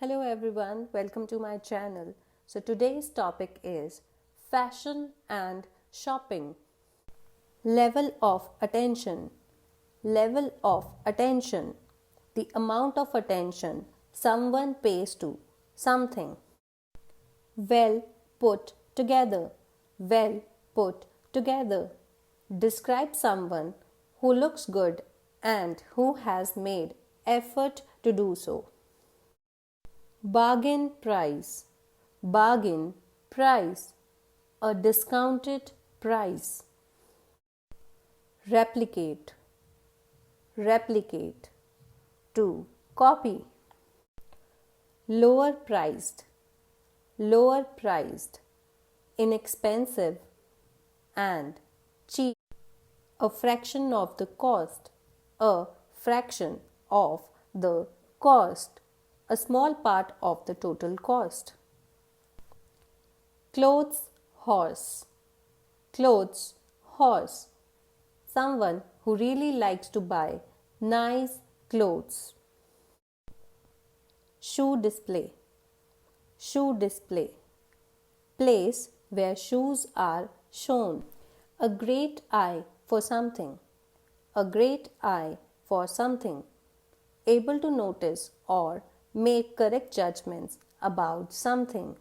Hello everyone, welcome to my channel. So today's topic is fashion and shopping. Level of attention. Level of attention. The amount of attention someone pays to something. Well put together. Well put together. Describe someone who looks good and who has made effort to do so. Bargain price. Bargain price. A discounted price. Replicate. Replicate. To copy. Lower priced. Lower priced. Inexpensive and cheap. A fraction of the cost. A fraction of the cost. A small part of the total cost. Clothes horse. Clothes horse. Someone who really likes to buy nice clothes. Shoe display. Shoe display. Place where shoes are shown. A great eye for something. A great eye for something. Able to notice or make correct judgments about something.